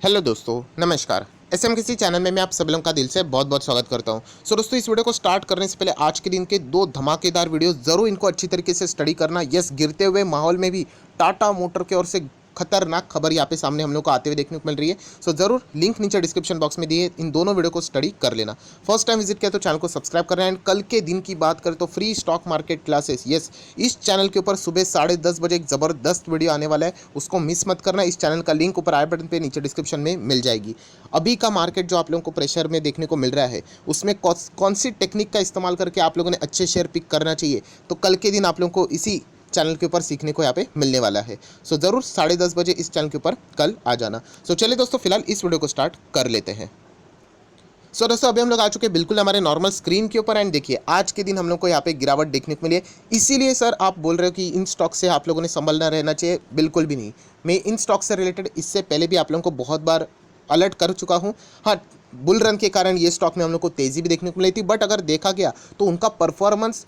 Hello दोस्तों, नमस्कार। SMKC channel में मैं आप सभी लोगों का दिल से बहुत बहुत स्वागत करता हूं। दोस्तों, इस वीडियो को स्टार्ट करने से पहले आज के दिन के दो धमाकेदार वीडियो जरूर इनको अच्छी तरीके से स्टडी करना। यस, गिरते हुए माहौल में भी टाटा मोटर की ओर से खतरनाक खबर यहाँ पे सामने हम लोग को आते हुए देखने को मिल रही है। जरूर लिंक नीचे डिस्क्रिप्शन बॉक्स में दिए, इन दोनों वीडियो को स्टडी कर लेना। फर्स्ट टाइम विजिट किया तो चैनल को सब्सक्राइब करना। एंड कल के दिन की बात करें तो free stock market classes, yes, इस चैनल के ऊपर सुबह 10:30 बजे एक जबरदस्त वीडियो आने वाला है, उसको मिस मत करना। इस चैनल का लिंक ऊपर आई बटन पे नीचे डिस्क्रिप्शन में मिल जाएगी। अभी का मार्केट जो आप लोगों को प्रेशर में देखने को मिल रहा है, उसमें कौन सी टेक्निक का इस्तेमाल करके आप लोगों ने अच्छे शेयर पिक करना चाहिए, तो कल के दिन आप लोगों को इसी चैनल के ऊपर सीखने को यहाँ पे मिलने वाला है। ज़रूर 10:30 बजे इस चैनल के ऊपर कल आ जाना। चलिए दोस्तों, फिलहाल इस वीडियो को स्टार्ट कर लेते हैं। दोस्तों, अभी हम लोग आ चुके हैं बिल्कुल हमारे नॉर्मल स्क्रीन के ऊपर। एंड देखिए, आज के दिन हम लोग को यहाँ पे गिरावट देखने को मिली है। इसीलिए सर आप बोल रहे हो कि इन स्टॉक से आप लोगों ने संभलना रहना चाहिए, बिल्कुल भी नहीं। मैं इन स्टॉक से रिलेटेड इससे पहले भी आप लोगों को बहुत बार अलर्ट कर चुका हूँ। हाँ, बुल रन के कारण ये स्टॉक में हम लोग को तेज़ी भी देखने को मिली थी, बट अगर देखा गया तो उनका परफॉर्मेंस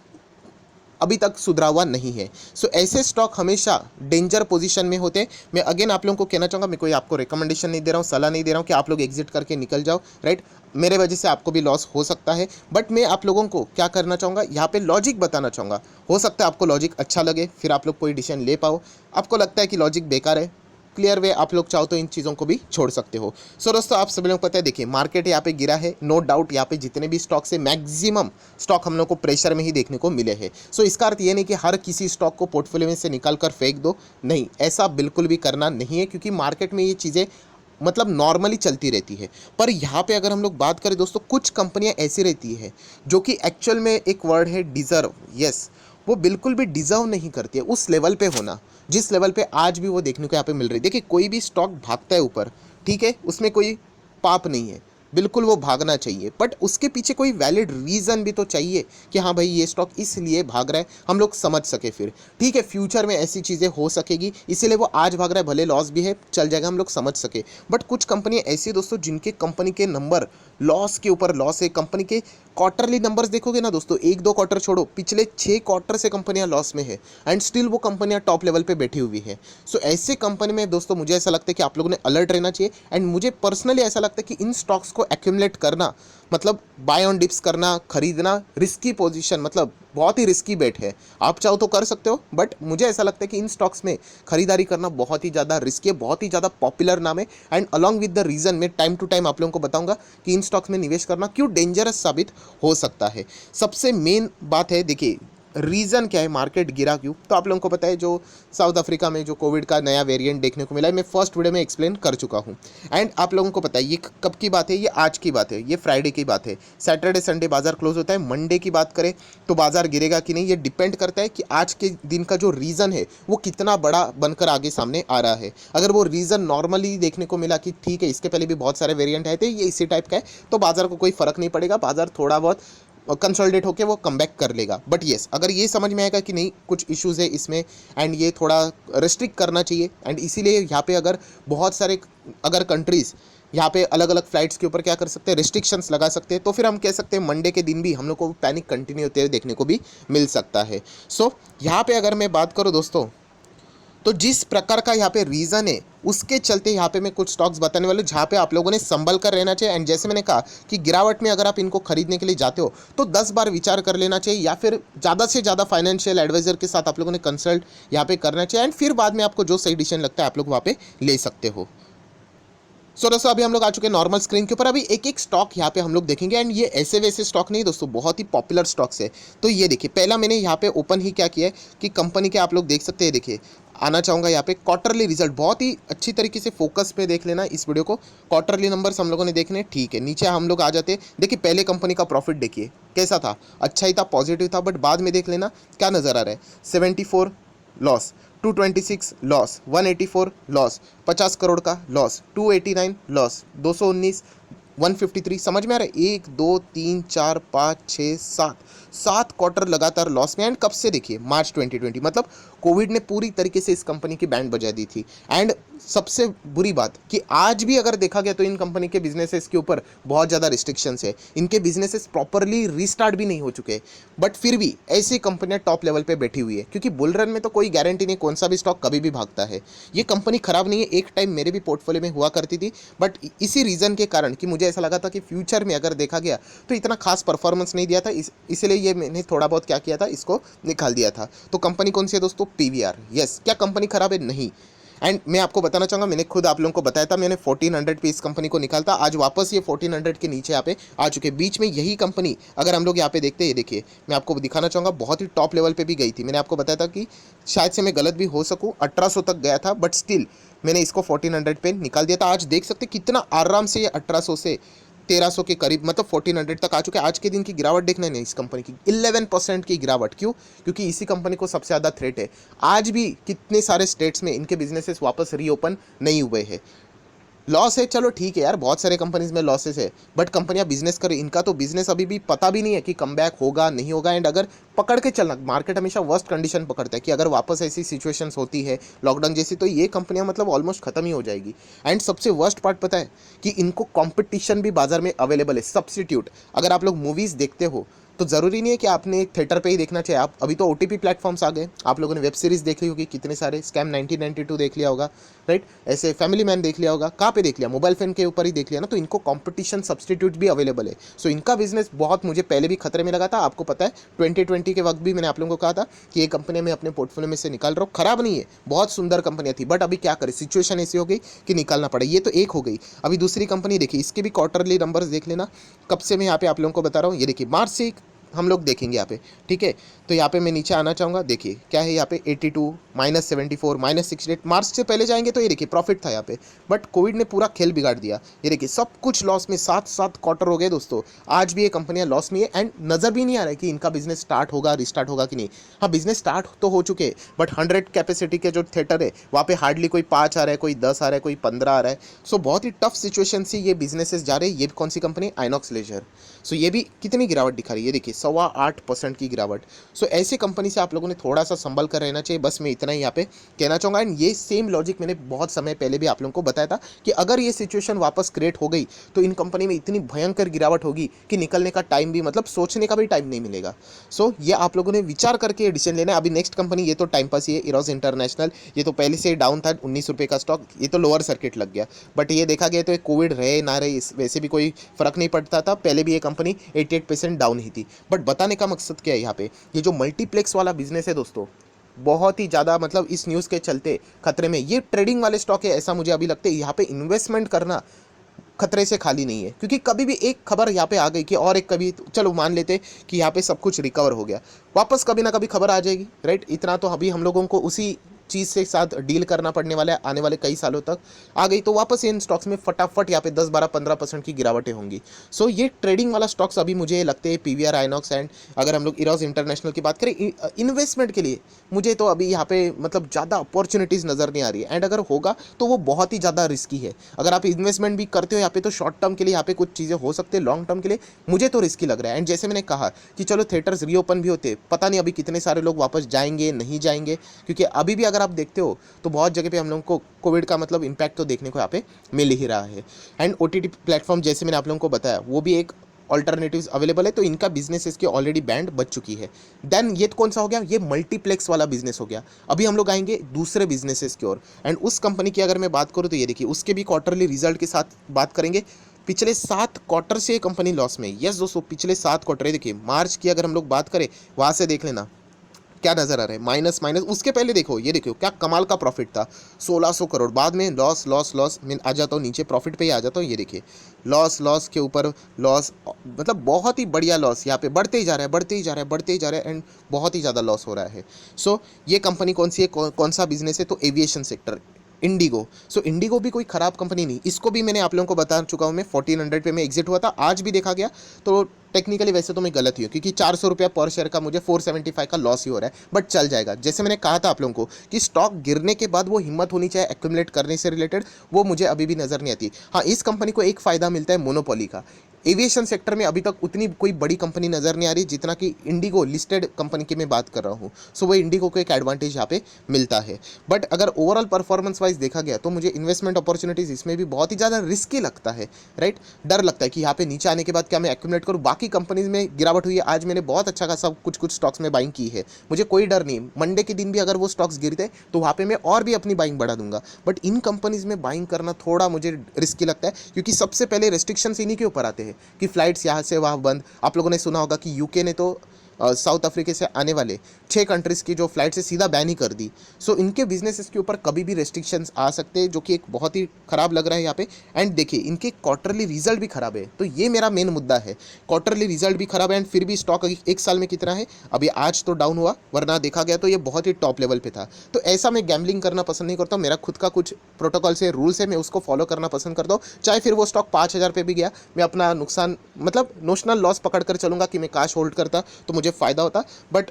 अभी तक सुधरा हुआ नहीं है। ऐसे स्टॉक हमेशा डेंजर पोजीशन में होते हैं। मैं अगेन आप लोगों को कहना चाहूँगा, मैं कोई आपको रिकमेंडेशन नहीं दे रहा हूँ, सलाह नहीं दे रहा हूँ कि आप लोग एग्जिट करके निकल जाओ, राइट। मेरे वजह से आपको भी लॉस हो सकता है, बट मैं आप लोगों को क्या करना चाहूँगा, यहाँ पे लॉजिक बताना चाहूँगा। हो सकता है आपको लॉजिक अच्छा लगे, फिर आप लोग कोई डिसीजन ले पाओ। आपको लगता है कि लॉजिक बेकार है, क्लियर वे, आप लोग चाहो तो इन चीज़ों को भी छोड़ सकते हो। दोस्तों, आप सभी लोग पता है, देखिए मार्केट यहाँ पे गिरा है, नो डाउट। यहाँ पे जितने भी स्टॉक से मैक्सिमम स्टॉक हम लोग को प्रेशर में ही देखने को मिले हैं। इसका अर्थ ये नहीं कि हर किसी स्टॉक को पोर्टफोलियो में से निकाल कर फेंक दो, नहीं, ऐसा बिल्कुल भी करना नहीं है, क्योंकि मार्केट में ये चीज़ें मतलब नॉर्मली चलती रहती है। पर यहाँ पे अगर हम लोग बात करें दोस्तों, कुछ कंपनियाँ ऐसी रहती है जो कि एक्चुअल में एक वर्ड है डिज़र्व, यस, वो बिल्कुल भी डिज़र्व नहीं करती है उस लेवल पे होना जिस लेवल पे आज भी वो देखने को यहाँ पे मिल रही है। देखिए, कोई भी स्टॉक भागता है ऊपर, ठीक है, उसमें कोई पाप नहीं है, बिल्कुल वो भागना चाहिए, बट उसके पीछे कोई वैलिड रीज़न भी तो चाहिए कि हाँ भाई, ये स्टॉक इसलिए भाग रहा है, हम लोग समझ सके फिर। ठीक है, फ्यूचर में ऐसी चीज़ें हो सकेगी, इसीलिए वो आज भाग रहा है, भले लॉस भी है, चल जाएगा, हम लोग समझ सके। बट कुछ कंपनियाँ ऐसी दोस्तों, जिनके कंपनी के नंबर लॉस के ऊपर लॉस है। कंपनी के क्वार्टरली नंबर्स देखोगे ना दोस्तों, 1-2 क्वार्टर छोड़ो, पिछले 6 क्वार्टर से कंपनियां लॉस में है, एंड स्टिल वो कंपनियां टॉप लेवल पे बैठी हुई है। ऐसे कंपनी में दोस्तों मुझे ऐसा लगता है कि आप लोगों ने अलर्ट रहना चाहिए। एंड मुझे पर्सनली ऐसा लगता है कि इन स्टॉक्स को एक्यूमुलेट करना, मतलब बाय ऑन डिप्स करना, खरीदना, रिस्की पोजीशन, मतलब बहुत ही रिस्की बेट है। आप चाहो तो कर सकते हो, बट मुझे ऐसा लगता है कि इन स्टॉक्स में खरीदारी करना बहुत ही ज़्यादा रिस्की है, बहुत ही ज़्यादा पॉपुलर नाम है। And along with the reason मैं टाइम टू टाइम आप लोगों को बताऊंगा कि इन स्टॉक्स में निवेश करना क्यों डेंजरस साबित हो सकता है। सबसे मेन बात है, देखिए रीज़न क्या है मार्केट गिरा क्यों, तो आप लोगों को पता है, जो साउथ अफ्रीका में जो कोविड का नया वेरिएंट देखने को मिला है, मैं फर्स्ट वीडियो में एक्सप्लेन कर चुका हूँ। एंड आप लोगों को पता है ये कब की बात है, ये आज की बात है, ये फ्राइडे की बात है। सैटरडे संडे बाजार क्लोज होता है। मंडे की बात करें तो बाजार गिरेगा कि नहीं, ये डिपेंड करता है कि आज के दिन का जो रीज़न है वो कितना बड़ा बनकर आगे सामने आ रहा है। अगर वो रीज़न नॉर्मली देखने को मिला कि ठीक है, इसके पहले भी बहुत सारे वेरिएंट आए थे, ये इसी टाइप का है, तो बाजार को कोई फर्क नहीं पड़ेगा, बाजार थोड़ा बहुत कंसोलिडेट होकर वो कम बैक कर लेगा। बट येस, अगर ये समझ में आएगा कि नहीं कुछ इश्यूज़ है इसमें एंड ये थोड़ा रिस्ट्रिक्ट करना चाहिए, एंड इसीलिए यहाँ पे अगर बहुत सारे अगर कंट्रीज़ यहाँ पे अलग अलग फ्लाइट्स के ऊपर क्या कर सकते हैं, रिस्ट्रिक्शंस लगा सकते हैं, तो फिर हम कह सकते हैं मंडे के दिन भी हम लोग को पैनिक कंटिन्यू होते हुए देखने को भी मिल सकता है। यहाँ पे अगर मैं बात करूँ दोस्तों, तो जिस प्रकार का यहाँ पे रीज़न है उसके चलते यहाँ पे मैं कुछ स्टॉक्स बताने वाले हूँ जहाँ पे आप लोगों ने संभल कर रहना चाहिए। एंड जैसे मैंने कहा कि गिरावट में अगर आप इनको खरीदने के लिए जाते हो तो 10 बार विचार कर लेना चाहिए, या फिर ज़्यादा से ज़्यादा फाइनेंशियल एडवाइजर के साथ आप लोगों ने कंसल्ट यहाँ पे करना चाहिए। एंड फिर बाद में आपको जो सही डिसीजन लगता है आप लोग वहाँ पे ले सकते हो। दोस्तों, अभी हम लोग आ चुके हैं नॉर्मल स्क्रीन के ऊपर। अभी एक एक स्टॉक यहाँ पे हम लोग देखेंगे, एंड ये ऐसे वैसे स्टॉक नहीं दोस्तों, बहुत ही पॉपुलर स्टॉक्स है। तो ये देखिए, पहला मैंने यहाँ पे ओपन ही क्या किया है कि कंपनी के आप लोग देख सकते हैं, देखिए आना चाहूँगा यहाँ पे क्वार्टरली रिजल्ट, बहुत ही अच्छी तरीके से फोकस पे देख लेना इस वीडियो को। क्वार्टरली नंबर्स हम लोगों ने देखने, ठीक है, नीचे हम लोग आ जाते हैं। देखिए पहले कंपनी का प्रॉफिट देखिए कैसा था, अच्छा ही था, पॉजिटिव था, बट बाद में देख लेना क्या नज़र आ रहा है, 74 लॉस, 226 लॉस, 184 लॉस, 50 करोड़ का लॉस, 289 लॉस, 219, 153। समझ में आ रहा है, 1 2 3 4 5 6 7 7 क्वार्टर लगातार लॉस में। एंड कब से देखिए, मार्च 2020, मतलब कोविड ने पूरी तरीके से इस कंपनी की बैंड बजा दी थी। एंड सबसे बुरी बात कि आज भी अगर देखा गया तो इन कंपनी के बिजनेसेस के ऊपर बहुत ज़्यादा रिस्ट्रिक्शंस है, इनके बिजनेसेस प्रॉपरली रीस्टार्ट भी नहीं हो चुके, बट फिर भी ऐसी कंपनियां टॉप लेवल पे बैठी हुई है, क्योंकि बुल रन में तो कोई गारंटी नहीं कौन सा भी स्टॉक कभी भी भागता है। ये कंपनी खराब नहीं है, एक टाइम मेरे भी पोर्टफोलियो में हुआ करती थी, बट इसी रीज़न के कारण कि मुझे ऐसा लगा था कि फ्यूचर में अगर देखा गया तो इतना खास परफॉर्मेंस नहीं दिया था, इसलिए ये मैंने थोड़ा बहुत क्या किया था, इसको निकाल दिया था। तो कंपनी कौन सी है दोस्तों? पीवीआर। यस, क्या कंपनी खराब है? नहीं। एंड मैं आपको बताना चाहूँगा, मैंने खुद आप लोगों को बताया था, मैंने 1400 पे इस कंपनी को निकालता, आज वापस ये 1400 के नीचे यहाँ पे आ चुके। बीच में यही कंपनी अगर हम लोग यहाँ पे देखते हैं, ये देखिए मैं आपको दिखाना चाहूँगा, बहुत ही टॉप लेवल पे भी गई थी। मैंने आपको बताया था कि शायद से मैं गलत भी हो सकूँ, 1800 तक गया था, बट स्टिल मैंने इसको 1400 पे निकाल दिया था। आज देख सकते कितना आराम से ये 1800 से 1300 के करीब, मतलब 1400 तक आ चुके हैं। आज के दिन की गिरावट देखना नहीं, इस कंपनी की 11% की गिरावट। क्यों? क्योंकि इसी कंपनी को सबसे ज़्यादा थ्रेट है। आज भी कितने सारे स्टेट्स में इनके बिजनेसेस वापस रीओपन नहीं हुए हैं। लॉस है, चलो ठीक है यार, बहुत सारे कंपनीज में लॉसेस है, बट कंपनियां बिजनेस करें, इनका तो बिजनेस अभी भी पता भी नहीं है कि कमबैक होगा नहीं होगा। एंड अगर पकड़ के चलना, मार्केट हमेशा वर्स्ट कंडीशन पकड़ता है कि अगर वापस ऐसी सिचुएशंस होती है लॉकडाउन जैसी, तो ये कंपनियां मतलब ऑलमोस्ट खत्म ही हो जाएगी। एंड सबसे वर्स्ट पार्ट पता है कि इनको कॉम्पिटिशन भी बाजार में अवेलेबल है, सब्स्टिट्यूट। अगर आप लोग मूवीज़ देखते हो तो ज़रूरी नहीं है कि आपने थिएटर पे ही देखना चाहिए। आप अभी तो ओटीपी प्लेटफॉर्म्स आ गए, आप लोगों ने वेब सीरीज़ देख ली होगी, कितने सारे स्कैम 1992 देख लिया होगा, राइट, ऐसे फैमिली मैन देख लिया होगा, कहाँ पे देख लिया? मोबाइल फ़ोन के ऊपर ही देख लिया ना। तो इनको कंपटीशन सब्स्टिट्यूट भी अवेलेबल है। सो इनका बिजनेस बहुत मुझे पहले भी खतरे में लगा था। आपको पता है 2020 के वक्त भी मैंने आप लोगों को कहा था कि ये कंपनी मैं अपने पोर्टफोलियो में से निकाल रहा हूँ, खराब नहीं है, बहुत सुंदर कंपनियाँ थी, बट अभी क्या करें, सिचुएशन ऐसी हो गई कि निकालना पड़ा। ये तो एक हो गई। अभी दूसरी कंपनी देखिए, इसके भी क्वार्टरली नंबर्स देख लेना, कब से मैं यहाँ पे आप लोगों को बता रहा हूँ। ये देखिए मार्च से हम लोग देखेंगे यहाँ पे, ठीक है। तो यहाँ पे मैं नीचे आना चाहूँगा, देखिए क्या है यहाँ पे, 82, -74, -68। मार्च से पहले जाएंगे तो ये देखिए प्रॉफिट था यहाँ पे, बट कोविड ने पूरा खेल बिगाड़ दिया। ये देखिए सब कुछ लॉस में, 7 क्वार्टर हो गए दोस्तों, आज भी ये कंपनियाँ लॉस में है। एंड नज़र भी नहीं आ रहा है कि इनका बिजनेस स्टार्ट होगा, रिस्टार्ट होगा कि नहीं। हाँ, बिजनेस स्टार्ट तो हो चुके हैं, बट 100 कैपेसिटी के जो थिएटर है वहाँ पे हार्डली कोई 5 आ रहा है, कोई 10 आ रहा है, कोई 15 आ रहा है। सो बहुत ही टफ सिचुएशन से ये बिजनेसेस जा रहे हैं। ये कौन सी कंपनी? आइनॉक्स लेजर। सो ये भी कितनी गिरावट दिखा रही है, ये देखिए 8.25% की गिरावट। सो ऐसी कंपनी से आप लोगों ने थोड़ा सा संभल कर रहना चाहिए, बस मैं इतना ही यहाँ पे कहना चाहूँगा। एंड ये सेम लॉजिक मैंने बहुत समय पहले भी आप लोगों को बताया था कि अगर ये सिचुएशन वापस क्रिएट हो गई तो इन कंपनी में इतनी भयंकर गिरावट होगी कि निकलने का टाइम भी, मतलब सोचने का भी टाइम नहीं मिलेगा। सो ये आप लोगों ने विचार करके डिसीजन लेना है। अभी नेक्स्ट कंपनी, ये तो टाइम पास ही है, इरोज इंटरनेशनल। ये तो पहले से डाउन था, 19 रुपये का स्टॉक, ये तो लोअर सर्किट लग गया। बट ये देखा गया तो कोविड रहे ना रहे, वैसे भी कोई फर्क नहीं पड़ता था, पहले भी ये कंपनी 88% डाउन ही थी। बट बताने का मकसद क्या है यहाँ पे, ये जो मल्टीप्लेक्स वाला बिजनेस है दोस्तों, बहुत ही ज़्यादा, मतलब इस न्यूज़ के चलते खतरे में। ये ट्रेडिंग वाले स्टॉक है, ऐसा मुझे अभी लगता है। यहाँ पे इन्वेस्टमेंट करना खतरे से खाली नहीं है, क्योंकि कभी भी एक खबर यहाँ पे आ गई कि, और एक कभी चलो मान लेते कि यहाँ पे सब कुछ रिकवर हो गया, वापस कभी ना कभी खबर आ जाएगी, राइट। इतना तो अभी हम लोगों को उसी चीज़ से साथ डील करना पड़ने वाला है आने वाले कई सालों तक। आ गई तो वापस इन स्टॉक्स में फटाफट यहाँ पे 10, 12, 15% की गिरावटें होंगी। सो ये ट्रेडिंग वाला स्टॉक्स अभी मुझे लगते हैं पीवीआर, आइनॉक्स एंड अगर हम लोग इरोज इंटरनेशनल की बात करें, इन्वेस्टमेंट के लिए मुझे तो अभी यहाँ पे मतलब ज़्यादा अपॉर्चुनिटीज़ नज़र नहीं आ रही है। एंड अगर होगा तो वो बहुत ही ज़्यादा रिस्की है। अगर आप इन्वेस्टमेंट भी करते हो यहाँ पे तो शॉर्ट टर्म के लिए यहाँ पे कुछ चीज़ें हो सकती है, लॉन्ग टर्म के लिए मुझे तो रिस्की लग रहा है। एंड जैसे मैंने कहा कि चलो थिएटर्स रीओपन भी होते, पता नहीं अभी कितने सारे लोग वापस जाएंगे नहीं जाएंगे, क्योंकि अभी भी अगर आप देखते हो तो बहुत जगह पे हम लोगों को कोविड का मतलब इम्पैक्ट तो देखने को यहाँ पे मिल ही रहा है। एंड ओटीटी प्लेटफॉर्म जैसे मैंने आप लोगों को बताया वो भी एक ऑल्टरनेटिव्स अवेलेबल है, तो इनका बिजनेस इसकी ऑलरेडी बैंड बच चुकी है। देन ये कौन सा हो गया, ये मल्टीप्लेक्स वाला बिजनेस हो गया। अभी हम लोग आएंगे दूसरे बिजनेसेस की ओर। एंड उस कंपनी की अगर मैं बात करूँ तो ये देखिए, उसके भी क्वार्टरली रिजल्ट के साथ बात करेंगे। पिछले 7 क्वार्टर से ये कंपनी लॉस में। यस दोस्तों, पिछले 7 क्वार्टर, देखिए मार्च की अगर हम लोग बात करें वहाँ से देख लेना क्या नज़र आ रहा है, माइनस माइनस। उसके पहले देखो, ये देखो क्या कमाल का प्रॉफिट था, 1600 करोड़। बाद में लॉस लॉस लॉस, मैं आ जाता हूँ नीचे, प्रॉफिट पे ही आ जाता हूँ। ये देखिए लॉस लॉस के ऊपर लॉस, मतलब बहुत ही बढ़िया लॉस यहाँ पे बढ़ते ही जा रहा है, बढ़ते ही जा रहा है, बढ़ते ही जा रहा है। एंड बहुत ही ज़्यादा लॉस हो रहा है। सो ये कंपनी कौन सी है, कौन सा बिजनेस है, तो एविएशन सेक्टर, इंडिगो। सो इंडिगो भी कोई ख़राब कंपनी नहीं, इसको भी मैंने आप लोगों को बता चुका हूँ। मैं 1400 पे मैं एग्जिट हुआ था, आज भी देखा गया तो टेक्निकली वैसे तो मैं गलत ही हूँ, क्योंकि 400 रुपया पर शेयर का मुझे 475 का लॉस ही हो रहा है, बट चल जाएगा। जैसे मैंने कहा था आप लोगों को कि स्टॉक गिरने के बाद वो हिम्मत होनी चाहिए एक्यूमुलेट करने से रिलेटेड, वो मुझे अभी भी नज़र नहीं आती। हाँ, इस कंपनी को एक फ़ायदा मिलता है मोनोपोली का। एविएशन सेक्टर में अभी तक उतनी कोई बड़ी कंपनी नज़र नहीं आ रही जितना कि इंडिगो लिस्टेड कंपनी की मैं बात कर रहा हूँ। सो वो इंडिगो को एक एडवांटेज यहाँ पे मिलता है। बट अगर ओवरऑल परफॉर्मेंस वाइज देखा गया तो मुझे इन्वेस्टमेंट अपॉर्चुनिटीज़ इसमें भी बहुत ही ज़्यादा रिस्की लगता है, राइट। डर लगता है कि यहाँ पे नीचे आने के बाद क्या मैं एक्यूमुलेट करूँ। बाकी कंपनीज में गिरावट हुई है, आज मैंने बहुत अच्छा खासा कुछ स्टॉक्स में बाइंग की है, मुझे कोई डर नहीं। मंडे के दिन भी अगर वो स्टॉक्स गिरते तो वहाँ पे मैं और भी अपनी बाइंग बढ़ा दूंगा। बट इन कंपनीज में बाइंग करना थोड़ा मुझे रिस्की लगता है, क्योंकि सबसे पहले रेस्ट्रिक्शंस इन्हीं के ऊपर आते हैं कि फ्लाइट्स यहाँ से वहाँ बंद। आप लोगों ने सुना होगा कि यूके ने तो साउथ अफ्रीका से आने वाले 6 कंट्रीज़ की जो फ्लाइट से सीधा बैन ही कर दी। सो इनके बिजनेसेस के ऊपर कभी भी रेस्ट्रिक्शंस आ सकते हैं, जो कि एक बहुत ही ख़राब लग रहा है यहाँ पे। एंड देखिए इनके क्वार्टरली रिजल्ट भी ख़राब है, तो ये मेरा मेन मुद्दा है। क्वार्टरली रिजल्ट भी ख़राब है एंड फिर भी स्टॉक एक साल में कितना है, अभी आज तो डाउन हुआ, वरना देखा गया तो ये बहुत ही टॉप लेवल पे था। तो ऐसा मैं गैम्बलिंग करना पसंद नहीं करता हूँ। मेरा खुद का कुछ प्रोटोकॉल से रूल्स है, मैं उसको फॉलो करना पसंद करता हूँ। चाहे फिर वो स्टॉक 5,000 पे भी गया, मैं अपना नुकसान मतलब नोशनल लॉस पकड़ कर चलूँगा कि मैं कैश होल्ड करता तो मुझे फ़ायदा होता। बट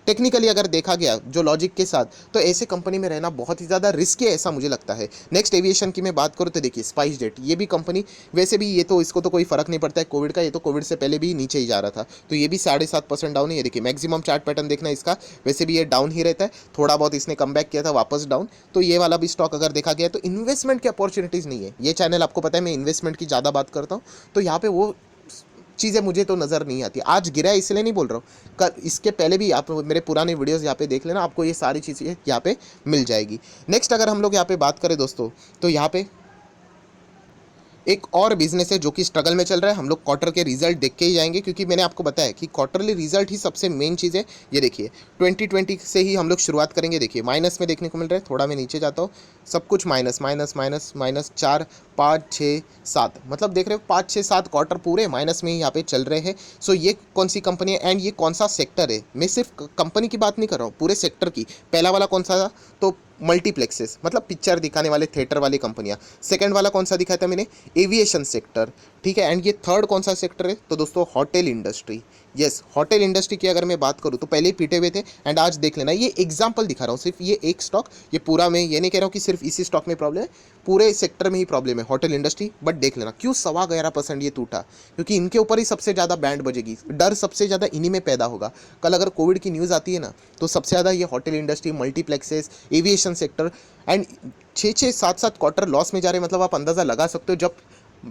टेक्निकली अगर देखा गया जो लॉजिक के साथ, तो ऐसे कंपनी में रहना बहुत ही ज़्यादा रिस्की है, ऐसा मुझे लगता है। नेक्स्ट एविएशन की मैं बात करूँ तो देखिए स्पाइस जेट, ये भी कंपनी वैसे भी ये तो इसको तो कोई फर्क नहीं पड़ता है कोविड का, ये तो कोविड से पहले भी नीचे ही जा रहा था, तो ये भी 7.5% डाउन है। ये देखिए मैक्सिमम चार्ट पैटर्न देखना इसका, वैसे भी ये डाउन ही रहता है, थोड़ा बहुत इसने कम बैक किया था वापस डाउन। तो ये वाला भी स्टॉक अगर देखा गया तो इन्वेस्टमेंट की अपॉर्चुनिटीज़ नहीं है। ये चैनल आपको पता है मैं इन्वेस्टमेंट की ज़्यादा बात करता हूँ, तो यहाँ पे वो चीज़ें मुझे तो नज़र नहीं आती। आज गिरा है इसलिए नहीं बोल रहा हूँ, कल इसके पहले भी आप मेरे पुराने वीडियोस यहाँ पे देख लेना, आपको ये सारी चीज़ें यहाँ पे मिल जाएगी। नेक्स्ट अगर हम लोग यहाँ पे बात करें दोस्तों, तो यहाँ पे एक और बिजनेस है जो कि स्ट्रगल में चल रहा है। हम लोग क्वार्टर के रिजल्ट देख के ही जाएंगे, क्योंकि मैंने आपको बताया कि क्वार्टरली रिजल्ट ही सबसे मेन चीज़ है। ये देखिए 2020 से ही हम लोग शुरुआत करेंगे। देखिए माइनस में देखने को मिल रहा है, थोड़ा मैं नीचे जाता हूँ, सब कुछ माइनस माइनस माइनस माइनस 4 5 6 7, मतलब देख रहे हो 5 6 7 क्वार्टर पूरे माइनस में ही यहाँ पे चल रहे हैं। सो ये कौन सी कंपनी है एंड ये कौन सा सेक्टर है, मैं सिर्फ कंपनी की बात नहीं कर रहा हूँ, पूरे सेक्टर की। पहला वाला कौन सा था, तो मल्टीप्लेक्सेस, मतलब पिक्चर दिखाने वाले थिएटर वाली कंपनियां। सेकंड वाला कौन सा दिखाया था मैंने, एविएशन सेक्टर, ठीक है। एंड ये थर्ड कौन सा सेक्टर है, तो दोस्तों hotel industry. Yes, hotel industry की अगर मैं बात करूँ तो पहले ही पीटे हुए थे एंड आज देख लेना, ये एग्जांपल दिखा रहा हूँ, सिर्फ ये एक स्टॉक, ये पूरा मैं ये नहीं कह रहा हूँ कि सिर्फ इसी स्टॉक में प्रॉब्लम है, पूरे सेक्टर में ही प्रॉब्लम है होटल इंडस्ट्री। बट देख लेना क्यों 11.25% ये टूटा, क्योंकि इनके ऊपर ही सबसे ज़्यादा बैंड बजेगी, डर सबसे ज़्यादा इन्हीं में पैदा होगा। कल अगर कोविड की न्यूज़ आती है ना, तो सबसे ज़्यादा ये hotel industry, multiplexes, aviation sector and 6 7 7 quarter loss में जा रहे हैं। मतलब आप अंदाज़ा लगा सकते हो, जब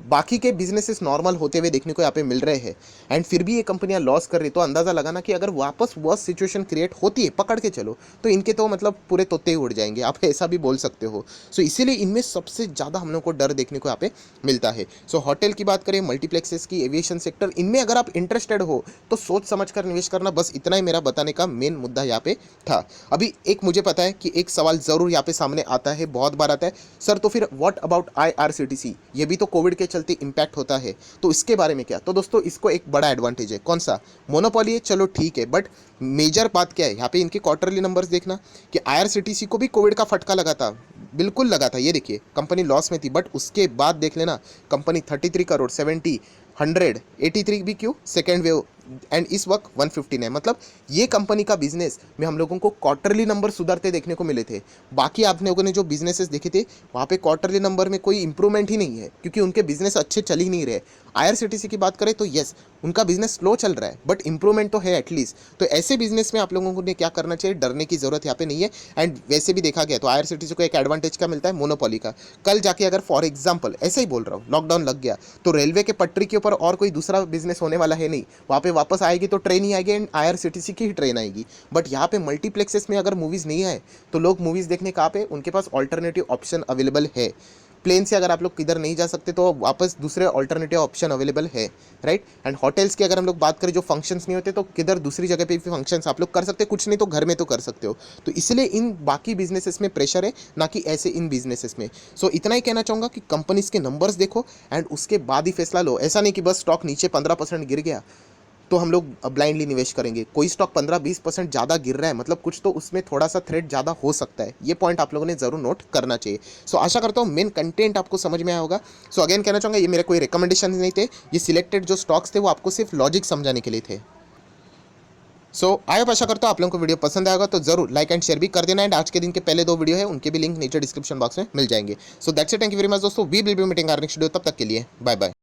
बाकी के बिजनेसेस नॉर्मल होते हुए देखने को यहाँ पे मिल रहे हैं एंड फिर भी ये कंपनियां लॉस कर रही, तो अंदाज़ा लगाना कि अगर वापस वर्स्ट सिचुएशन क्रिएट होती है, पकड़ के चलो, तो इनके तो मतलब पूरे तोते ही उड़ जाएंगे, आप ऐसा भी बोल सकते हो। सो इसीलिए इनमें सबसे ज़्यादा हम लोग को डर देखने को यहाँ पे मिलता है। सो होटल की बात करें, मल्टीप्लेक्सेस की, एविएशन सेक्टर, इनमें अगर आप इंटरेस्टेड हो तो सोच समझ कर निवेश करना। बस इतना ही मेरा बताने का मेन मुद्दा यहाँ पे था। अभी एक मुझे पता है कि एक सवाल ज़रूर यहाँ पे सामने आता है, बहुत बार आता है, सर तो फिर व्हाट अबाउट IRCTC, ये भी तो कोविड के चलते इंपैक्ट होता है, तो इसके बारे में क्या। तो दोस्तों इसको एक बड़ा एडवांटेज है, कौन सा, मोनोपोली है, चलो ठीक है, बट मेजर बात क्या है यहाँ पे, इनके क्वार्टरली नंबर्स देखना कि IRCTC को भी कोविड का फटका लगा था, बिल्कुल लगा था। ये देखिए कंपनी लॉस में थी, बट उसके बाद देख लेना कंपनी 33 करोड़ 70 100 83 भी क्यों, सेकेंड वेव, एंड इस वक्त 159 है। मतलब ये कंपनी का बिजनेस में हम लोगों को क्वार्टरली नंबर सुधरते देखने को मिले थे। बाकी आप लोगों ने जो बिजनेसेस देखे थे वहाँ पे क्वार्टरली नंबर में कोई इंप्रूवमेंट ही नहीं है, क्योंकि उनके बिजनेस अच्छे चल ही नहीं रहे। IRCTC की बात करें तो यस, उनका बिजनेस स्लो चल रहा है, बट इंप्रूवमेंट तो है एटलीस्ट। तो ऐसे बिजनेस में आप लोगों को क्या करना चाहिए, डरने की जरूरत यहाँ पे नहीं है। एंड वैसे भी देखा गया तो IRCTC को एक एडवांटेज क्या मिलता है, मोनोपोली का। कल जाके अगर फॉर एग्जाम्पल ऐसे ही बोल रहा हूँ, लॉकडाउन लग गया तो रेलवे के पटरी के ऊपर और कोई दूसरा बिजनेस होने वाला है नहीं, वहाँ पे वापस आएगी तो ट्रेन ही आएगी एंड IRCTC की ही ट्रेन आएगी। बट यहाँ पे मल्टीप्लेक्सेस में अगर मूवीज़ नहीं आए तो लोग मूवीज़ देखने कहाँ पे, उनके पास ऑल्टरनेटिव ऑप्शन अवेलेबल है। प्लेन से अगर आप लोग किधर नहीं जा सकते तो वापस दूसरे ऑल्टरनेटिव ऑप्शन अवेलेबल है, राइट। एंड होटल्स की अगर हम लोग बात करें, जो फंक्शंस नहीं होते तो किधर दूसरी जगह पे भी फंक्शंस आप लोग कर सकते हैं, कुछ नहीं तो घर में तो कर सकते हो। तो इसलिए इन बाकी बिजनेसेस में प्रेशर है, ना कि ऐसे इन बिजनेसेस में। सो इतना ही कहना चाहूँगा कि कंपनीज के नंबर्स देखो एंड उसके बाद ही फैसला लो। ऐसा नहीं कि बस स्टॉक नीचे 15% गिर गया तो हम लोग ब्लाइंडली निवेश करेंगे। कोई स्टॉक 15-20% ज़्यादा गिर रहा है, मतलब कुछ तो उसमें थोड़ा सा थ्रेड ज़्यादा हो सकता है। ये पॉइंट आप लोगों ने ज़रूर नोट करना चाहिए। सो आशा करता हूँ मेन कंटेंट आपको समझ में आया होगा। सो अगेन कहना चाहूँगा, ये मेरे कोई रिकमेंडेशन नहीं थे, ये सिलेक्टेड जो स्टॉक्स थे वो आपको सिर्फ लॉजिक समझाने के लिए थे। सो आई होप, आशा करता हूँ आप लोगों को वीडियो पसंद आएगा, तो जरूर लाइक एंड शेयर भी कर देना। एंड आज के दिन के पहले 2 वीडियो है उनके भी लिंक नीचे डिस्क्रिप्शन बॉक्स में मिल जाएंगे। So that's it, thank you very much दोस्तों, we will be meeting our next video, तब तक के लिए बाय बाय।